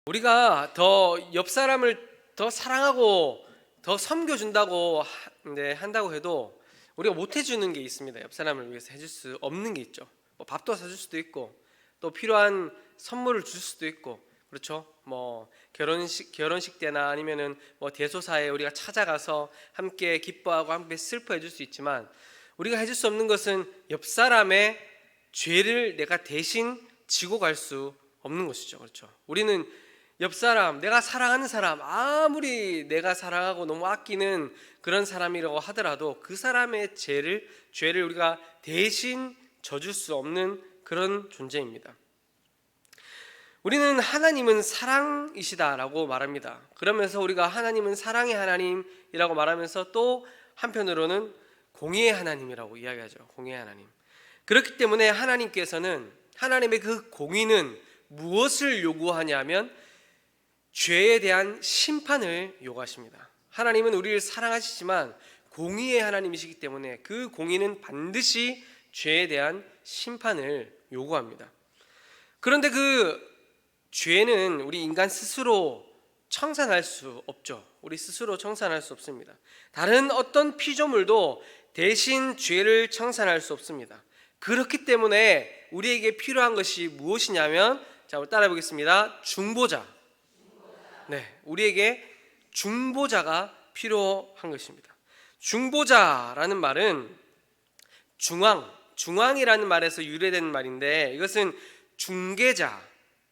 우리가 더 옆 사람을 더 사랑하고 더 섬겨준다고 한다고 해도 우리가 못 해주는 게 있습니다. 옆 사람을 위해서 해줄 수 없는 게 있죠. 뭐 밥도 사줄 수도 있고 또 필요한 선물을 줄 수도 있고, 그렇죠? 뭐 결혼식 때나 아니면은 뭐 대소사에 우리가 찾아가서 함께 기뻐하고 함께 슬퍼해 줄 수 있지만, 우리가 해줄 수 없는 것은 옆 사람의 죄를 내가 대신 지고 갈 수 없는 것이죠. 그렇죠? 우리는 옆 사람, 내가 사랑하는 사람, 아무리 내가 사랑하고 너무 아끼는 그런 사람이라고 하더라도 그 사람의 죄를 우리가 대신 져줄 수 없는 그런 존재입니다. 우리는 하나님은 사랑이시다라고 말합니다. 그러면서 우리가 하나님은 사랑의 하나님이라고 말하면서 또 한편으로는 공의의 하나님이라고 이야기하죠. 공의의 하나님. 그렇기 때문에 하나님께서는, 하나님의 그 공의는 무엇을 요구하냐면 죄에 대한 심판을 요구하십니다. 하나님은 우리를 사랑하시지만 공의의 하나님이시기 때문에 그 공의는 반드시 죄에 대한 심판을 요구합니다. 그런데 그 죄는 우리 인간 스스로 청산할 수 없죠. 우리 스스로 청산할 수 없습니다. 다른 어떤 피조물도 대신 죄를 청산할 수 없습니다. 그렇기 때문에 우리에게 필요한 것이 무엇이냐면, 자, 우리 따라해 보겠습니다. 중보자. 네, 우리에게 중보자가 필요한 것입니다. 중보자라는 말은 중앙이라는 말에서 유래된 말인데, 이것은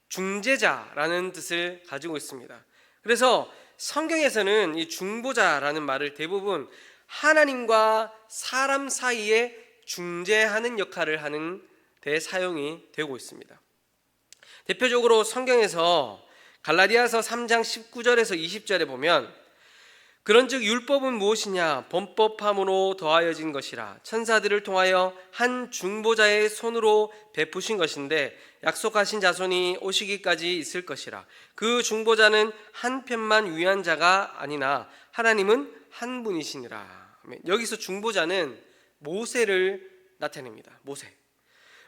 중재자라는 뜻을 가지고 있습니다. 그래서 성경에서는 이 중보자라는 말을 대부분 하나님과 사람 사이에 중재하는 역할을 하는 데 사용이 되고 있습니다. 대표적으로 성경에서 갈라디아서 3장 19절에서 20절에 보면, 그런즉 율법은 무엇이냐? 범법함으로 더하여진 것이라. 천사들을 통하여 한 중보자의 손으로 베푸신 것인데 약속하신 자손이 오시기까지 있을 것이라. 그 중보자는 한 편만 위한 자가 아니나 하나님은 한 분이시니라. 여기서 중보자는 모세를 나타냅니다.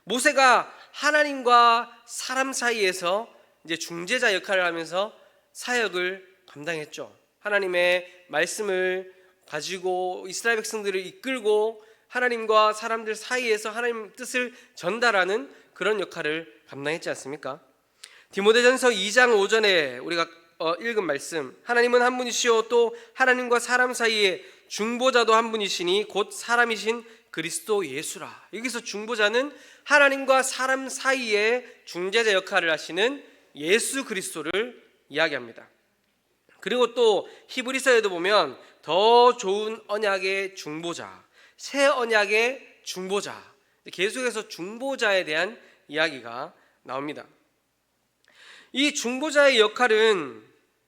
모세가 하나님과 사람 사이에서 이제 중재자 역할을 하면서 사역을 감당했죠. 하나님의 말씀을 가지고 이스라엘 백성들을 이끌고 하나님과 사람들 사이에서 하나님 뜻을 전달하는 그런 역할을 감당했지 않습니까? 디모데전서 2장 5절에 우리가 읽은 말씀, 하나님은 한 분이시요 또 하나님과 사람 사이에 중보자도 한 분이시니 곧 사람이신 그리스도 예수라. 여기서 중보자는 하나님과 사람 사이에 중재자 역할을 하시는 예수 그리스도를 이야기합니다. 그리고 또 히브리서에도 보면 더 좋은 언약의 중보자, 새 언약의 중보자, 계속해서 중보자에 대한 이야기가 나옵니다. 이 중보자의 역할은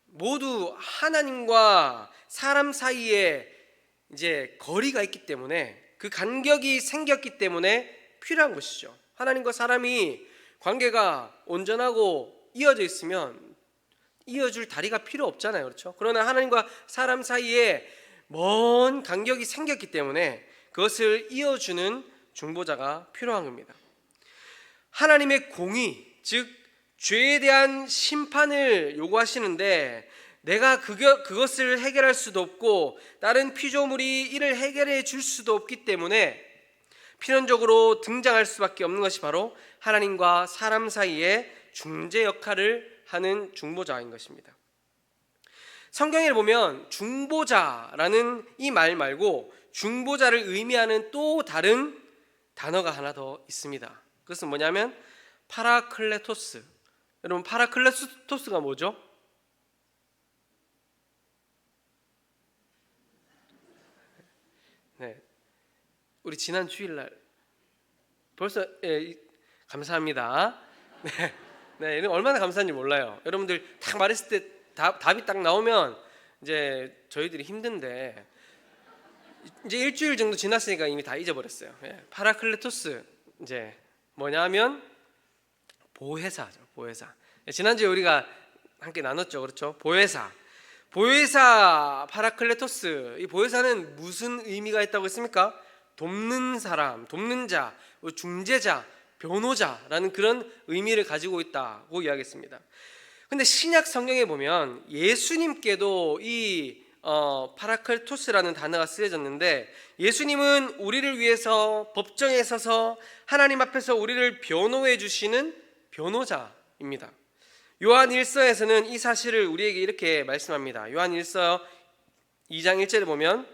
모두 하나님과 사람 사이에 이제 거리가 있기 때문에, 그 간격이 생겼기 때문에 필요한 것이죠. 하나님과 사람이 관계가 온전하고 이어져 있으면 이어줄 다리가 필요 없잖아요. 그렇죠? 그러나 하나님과 사람 사이에 먼 간격이 생겼기 때문에 그것을 이어주는 중보자가 필요한 겁니다. 하나님의 공의, 즉 죄에 대한 심판을 요구하시는데 내가 그것을 해결할 수도 없고 다른 피조물이 이를 해결해 줄 수도 없기 때문에 필연적으로 등장할 수밖에 없는 것이 바로 하나님과 사람 사이에 중재 역할을 하는 중보자인 것입니다. 성경에 보면 중보자라는 이 말 말고 중보자를 의미하는 또 다른 단어가 하나 더 있습니다. 그것은 뭐냐면 파라클레토스. 여러분, 파라클레토스가 뭐죠? 네, 우리 지난 주일날 벌써 감사합니다. 네, 얼마나 감사한지 몰라요. 여러분들 딱 말했을 때 답이 딱 나오면 이제 저희들이 힘든데 이제 일주일 정도 지났으니까 이미 다 잊어버렸어요. 파라클레토스 이제 뭐냐면 보혜사죠. 보혜사. 지난주에 우리가 함께 나눴죠. 그렇죠? 보혜사 파라클레토스. 이 보혜사는 무슨 의미가 있다고 했습니까? 돕는 사람, 돕는 자, 중재자, 변호자라는 그런 의미를 가지고 있다고 이야기했습니다. 근데 신약 성경에 보면 예수님께도 이 파라클토스라는 단어가 쓰여졌는데, 예수님은 우리를 위해서 법정에 서서 하나님 앞에서 우리를 변호해 주시는 변호자입니다. 요한 1서에서는 이 사실을 우리에게 이렇게 말씀합니다. 요한 1서 2장 1절에 보면,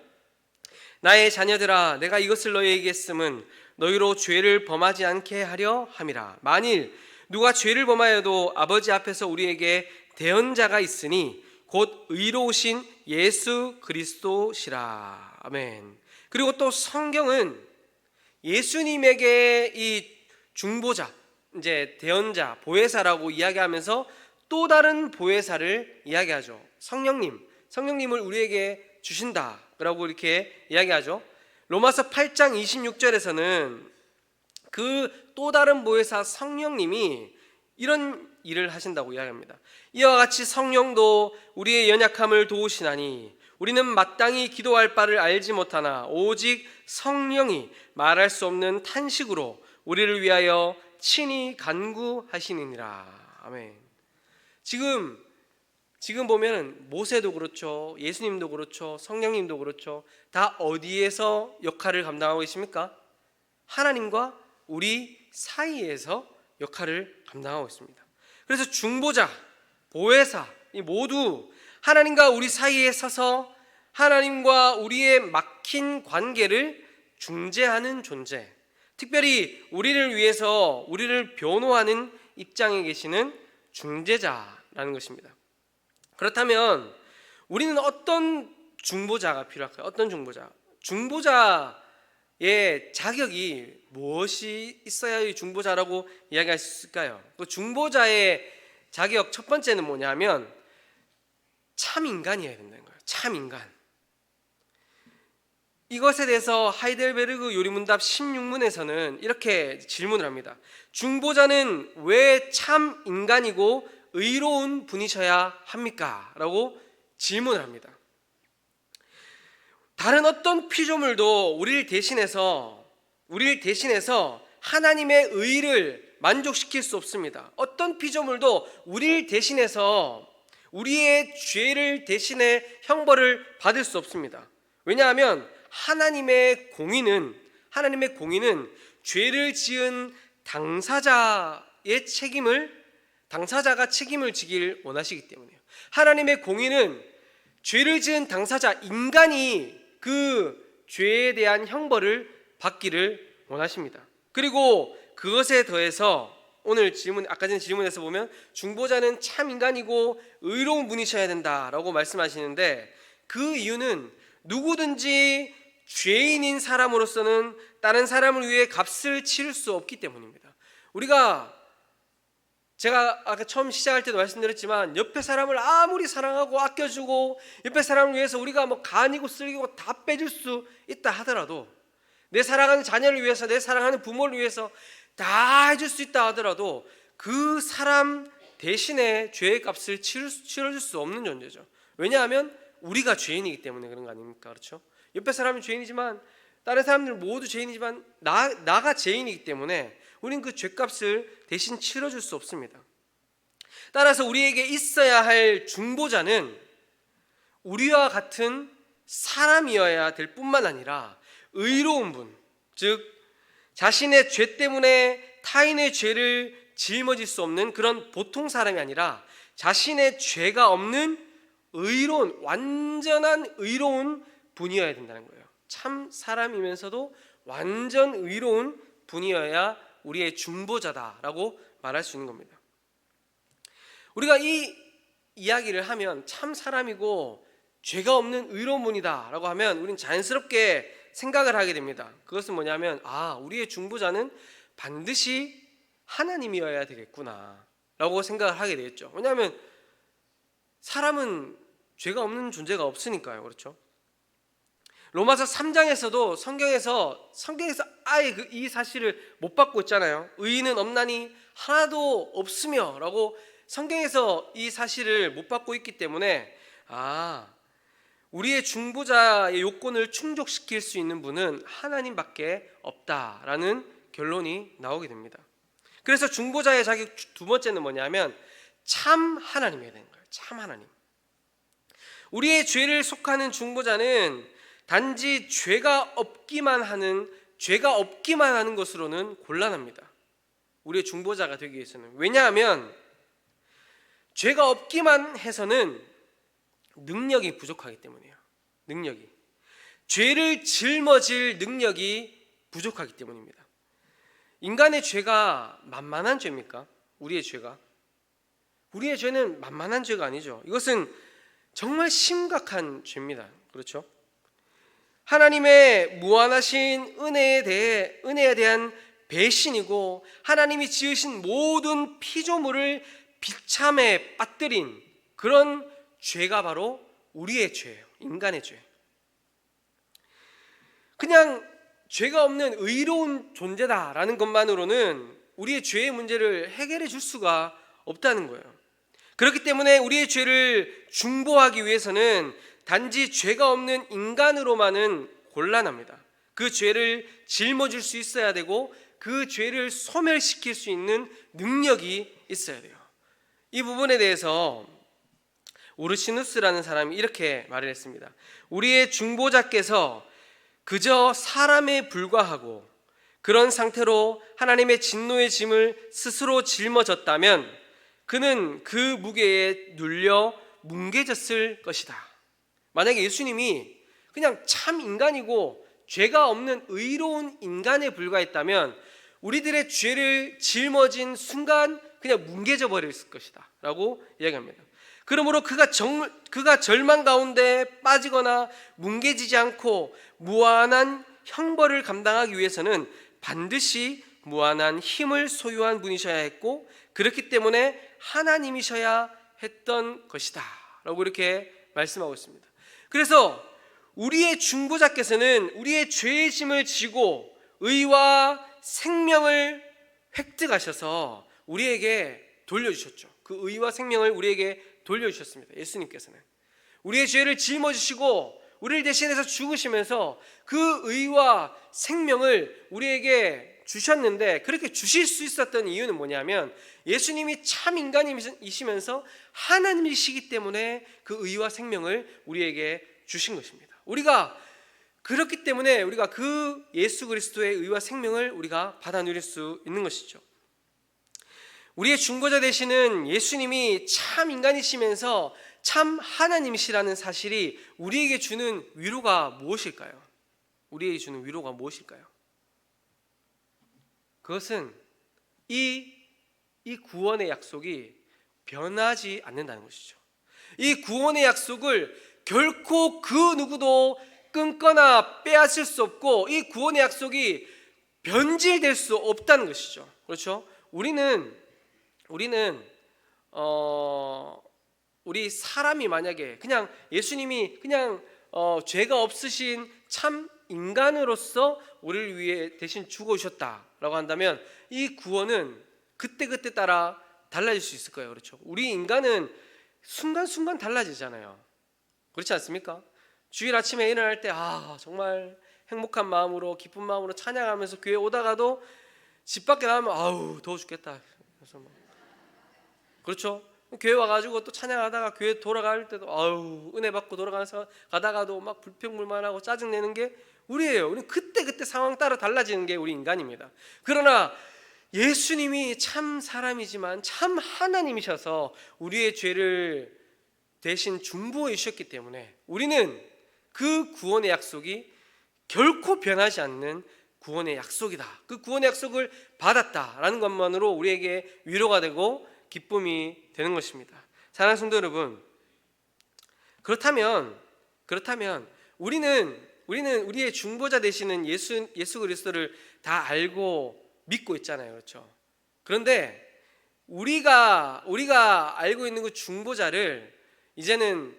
나의 자녀들아, 내가 이것을 너희에게 했음은 너희로 죄를 범하지 않게 하려 함이라. 만일 누가 죄를 범하여도 아버지 앞에서 우리에게 대언자가 있으니 곧 의로우신 예수 그리스도시라. 아멘. 그리고 또 성경은 예수님에게 이 중보자, 이제 대언자, 보혜사라고 이야기하면서 또 다른 보혜사를 이야기하죠. 성령님을 우리에게 주신다라고 이렇게 이야기하죠. 로마서 8장 26절에서는 그 또 다른 보혜사 성령님이 이런 일을 하신다고 이야기합니다. 이와 같이 성령도 우리의 연약함을 도우시나니 우리는 마땅히 기도할 바를 알지 못하나 오직 성령이 말할 수 없는 탄식으로 우리를 위하여 친히 간구하시느니라. 아멘. 지금 보면 모세도 그렇죠, 예수님도 그렇죠, 성령님도 그렇죠. 다 어디에서 역할을 감당하고 계십니까? 하나님과 우리 사이에서 역할을 감당하고 있습니다. 그래서 중보자, 보혜사 이 모두 하나님과 우리 사이에 서서 하나님과 우리의 막힌 관계를 중재하는 존재, 특별히 우리를 위해서 우리를 변호하는 입장에 계시는 중재자라는 것입니다. 그렇다면 우리는 어떤 중보자가 필요할까요? 어떤 중보자? 중보자의 자격이 무엇이 있어야 이 중보자라고 이야기할 수 있을까요? 그 중보자의 자격 첫 번째는 뭐냐면 참 인간이어야 된다는 거예요. 참 인간. 이것에 대해서 하이델베르그 요리문답 16문에서는 이렇게 질문을 합니다. 중보자는 왜 참 인간이고 의로운 분이셔야 합니까? 라고 질문을 합니다. 다른 어떤 피조물도 우리를 대신해서 하나님의 의를 만족시킬 수 없습니다. 어떤 피조물도 우리를 대신해서 우리의 죄를 대신해 형벌을 받을 수 없습니다. 왜냐하면 하나님의 공의는 죄를 지은 당사자가 책임을 지길 원하시기 때문이에요. 하나님의 공의는 죄를 지은 당사자 인간이 그 죄에 대한 형벌을 받기를 원하십니다. 그리고 그것에 더해서 오늘 아까 전 질문에서 보면 중보자는 참 인간이고 의로운 분이셔야 된다라고 말씀하시는데, 그 이유는 누구든지 죄인인 사람으로서는 다른 사람을 위해 값을 치를 수 없기 때문입니다. 제가 아까 처음 시작할 때도 말씀드렸지만, 옆에 사람을 아무리 사랑하고 아껴주고 옆에 사람을 위해서 우리가 간이고 쓸기고 다 빼줄 수 있다 하더라도, 내 사랑하는 자녀를 위해서, 내 사랑하는 부모를 위해서 다 해줄 수 있다 하더라도 그 사람 대신에 죄의 값을 치러줄 수 없는 존재죠. 왜냐하면 우리가 죄인이기 때문에 그런 거 아닙니까? 그렇죠? 옆에 사람이 죄인이지만, 다른 사람들 모두 죄인이지만 나가 죄인이기 때문에 우리는 그 죄값을 대신 치러줄 수 없습니다. 따라서 우리에게 있어야 할 중보자는 우리와 같은 사람이어야 될 뿐만 아니라 의로운 분, 즉 자신의 죄 때문에 타인의 죄를 짊어질 수 없는 그런 보통 사람이 아니라 자신의 죄가 없는 완전한 의로운 분이어야 된다는 거예요. 참 사람이면서도 완전 의로운 분이어야 우리의 중보자다라고 말할 수 있는 겁니다. 우리가 이 이야기를 하면 참 사람이고 죄가 없는 의로운 분이다라고 하면 우리는 자연스럽게 생각을 하게 됩니다. 그것은 뭐냐면, 우리의 중보자는 반드시 하나님이어야 되겠구나 라고 생각을 하게 되겠죠. 왜냐하면 사람은 죄가 없는 존재가 없으니까요. 그렇죠? 로마서 3장에서도 성경에서 아예 이 사실을 못 받고 있잖아요. 의인은 없나니 하나도 없으며 라고 성경에서 이 사실을 못 받고 있기 때문에 우리의 중보자의 요건을 충족시킬 수 있는 분은 하나님밖에 없다라는 결론이 나오게 됩니다. 그래서 중보자의 자격 두 번째는 뭐냐면 참 하나님이어야 되는 거예요. 참 하나님. 우리의 죄를 속하는 중보자는 단지 죄가 없기만 하는 것으로는 곤란합니다. 우리의 중보자가 되기 위해서는. 왜냐하면 죄가 없기만 해서는 능력이 부족하기 때문이에요. 능력이. 죄를 짊어질 능력이 부족하기 때문입니다. 인간의 죄가 만만한 죄입니까? 우리의 죄가? 우리의 죄는 만만한 죄가 아니죠. 이것은 정말 심각한 죄입니다. 그렇죠? 하나님의 무한하신 은혜에 대한 배신이고 하나님이 지으신 모든 피조물을 비참에 빠뜨린 그런 죄가 바로 우리의 죄예요. 인간의 죄. 그냥 죄가 없는 의로운 존재다라는 것만으로는 우리의 죄의 문제를 해결해 줄 수가 없다는 거예요. 그렇기 때문에 우리의 죄를 중보하기 위해서는 단지 죄가 없는 인간으로만은 곤란합니다. 그 죄를 짊어질 수 있어야 되고 그 죄를 소멸시킬 수 있는 능력이 있어야 돼요. 이 부분에 대해서 우르시누스라는 사람이 이렇게 말을 했습니다. 우리의 중보자께서 그저 사람에 불과하고 그런 상태로 하나님의 진노의 짐을 스스로 짊어졌다면 그는 그 무게에 눌려 뭉개졌을 것이다. 만약에 예수님이 그냥 참 인간이고 죄가 없는 의로운 인간에 불과했다면 우리들의 죄를 짊어진 순간 그냥 뭉개져 버렸을 것이다 라고 이야기합니다. 그러므로 그가 절망 가운데 빠지거나 뭉개지지 않고 무한한 형벌을 감당하기 위해서는 반드시 무한한 힘을 소유한 분이셔야 했고 그렇기 때문에 하나님이셔야 했던 것이다 라고 이렇게 말씀하고 있습니다. 그래서 우리의 중보자께서는 우리의 죄의 짐을 지고 의와 생명을 획득하셔서 우리에게 돌려주셨죠. 그 의와 생명을 우리에게 돌려주셨습니다. 예수님께서는 우리의 죄를 짊어지시고 우리를 대신해서 죽으시면서 그 의와 생명을 우리에게 주셨는데 그렇게 주실 수 있었던 이유는 뭐냐면 예수님이 참 인간이시면서 하나님이시기 때문에 그 의와 생명을 우리에게 주신 것입니다. 그렇기 때문에 우리가 그 예수 그리스도의 의와 생명을 우리가 받아 누릴 수 있는 것이죠. 우리의 중보자 되시는 예수님이 참 인간이시면서 참 하나님이시라는 사실이 우리에게 주는 위로가 무엇일까요? 우리에게 주는 위로가 무엇일까요? 그것은 이 구원의 약속이 변하지 않는다는 것이죠. 이 구원의 약속을 결코 그 누구도 끊거나 빼앗을 수 없고 이 구원의 약속이 변질될 수 없다는 것이죠. 그렇죠? 우리 사람이 만약에 그냥 예수님이 그냥 죄가 없으신 참 인간으로서 우리를 위해 대신 죽어주셨다라고 한다면 이 구원은 그때그때 따라 달라질 수 있을 거예요. 그렇죠? 우리 인간은 순간순간 달라지잖아요. 그렇지 않습니까? 주일 아침에 일어날 때 정말 행복한 마음으로 기쁜 마음으로 찬양하면서 교회 오다가도 집 밖에 나가면 더워 죽겠다. 그래서 그렇죠? 교회 와가지고 또 찬양하다가 교회 돌아갈 때도 은혜 받고 가다가도 막 불평불만하고 짜증내는 게 우리예요. 우리는 그때 상황 따라 달라지는 게 우리 인간입니다. 그러나 예수님이 참 사람이지만 참 하나님이셔서 우리의 죄를 대신 중보해 주셨기 때문에 우리는 그 구원의 약속이 결코 변하지 않는 구원의 약속이다. 그 구원의 약속을 받았다라는 것만으로 우리에게 위로가 되고 기쁨이 되는 것입니다. 사랑하는 성도 여러분, 그렇다면 우리는 우리의 중보자 되시는 예수 그리스도를 다 알고 믿고 있잖아요. 그렇죠? 그런데 우리가 알고 있는 그 중보자를 이제는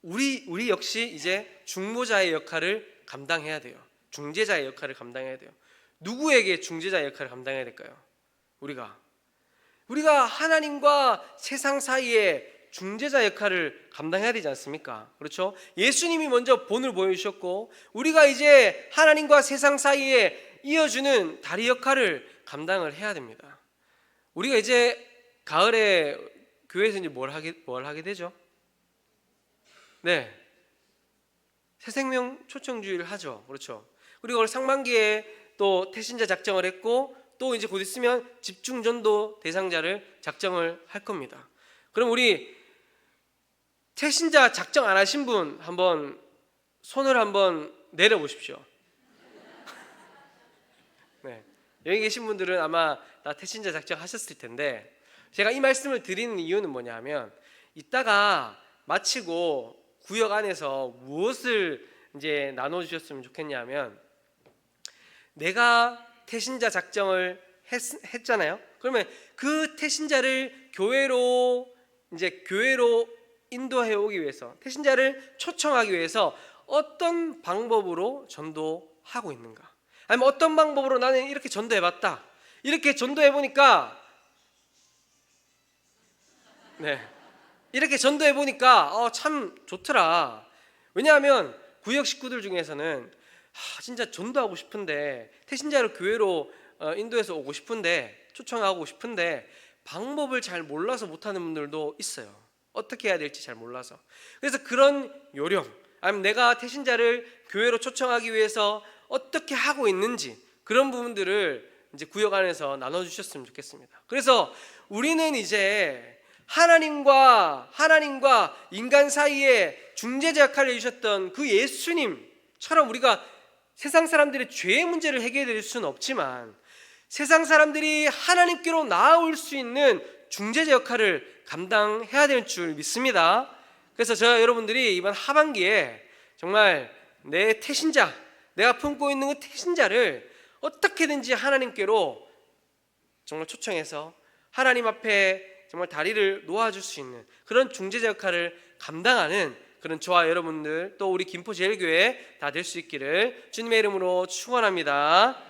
우리 역시 이제 중보자의 역할을 감당해야 돼요. 중재자의 역할을 감당해야 돼요. 누구에게 중재자의 역할을 감당해야 될까요? 우리가 하나님과 세상 사이에 중재자 역할을 감당해야 되지 않습니까? 그렇죠? 예수님이 먼저 본을 보여주셨고 우리가 이제 하나님과 세상 사이에 이어주는 다리 역할을 감당을 해야 됩니다. 우리가 이제 가을에 교회에서 이제 뭘 하게 되죠? 네, 새생명 초청주의를 하죠. 그렇죠. 그리고 상반기에 또 태신자 작정을 했고, 또 이제 곧 있으면 집중전도 대상자를 작정을 할 겁니다. 그럼 우리 태신자 작정 안 하신 분 한번 손을 한번 내려보십시오. 네, 여기 계신 분들은 아마 다 태신자 작정하셨을 텐데, 제가 이 말씀을 드리는 이유는 뭐냐면, 이따가 마치고 구역 안에서 무엇을 이제 나눠주셨으면 좋겠냐면, 내가 태신자 작정을 했잖아요. 그러면 그 태신자를 교회로 인도해 오기 위해서, 태신자를 초청하기 위해서 어떤 방법으로 전도하고 있는가? 아니면 어떤 방법으로 나는 이렇게 전도해봤다, 이렇게 전도해보니까, 네, 이렇게 전도해보니까 참 좋더라. 왜냐하면 구역 식구들 중에서는 진짜 전도하고 싶은데, 태신자를 교회로 인도해서 오고 싶은데, 초청하고 싶은데 방법을 잘 몰라서 못하는 분들도 있어요. 어떻게 해야 될지 잘 몰라서. 그래서 그런 요령, 아니면 내가 태신자를 교회로 초청하기 위해서 어떻게 하고 있는지, 그런 부분들을 이제 구역 안에서 나눠주셨으면 좋겠습니다. 그래서 우리는 이제 하나님과 인간 사이에 중재자 역할을 해주셨던 그 예수님처럼 우리가 세상 사람들의 죄의 문제를 해결해 드릴 수는 없지만, 세상 사람들이 하나님께로 나아올 수 있는 중재자 역할을 감당해야 될 줄 믿습니다. 그래서 저 여러분들이 이번 하반기에 정말 내 태신자, 내가 품고 있는 그 태신자를 어떻게든지 하나님께로 정말 초청해서 하나님 앞에 정말 다리를 놓아줄 수 있는 그런 중재자 역할을 감당하는 그런 저와 여러분들, 또 우리 김포제일교회 다 될 수 있기를 주님의 이름으로 축원합니다.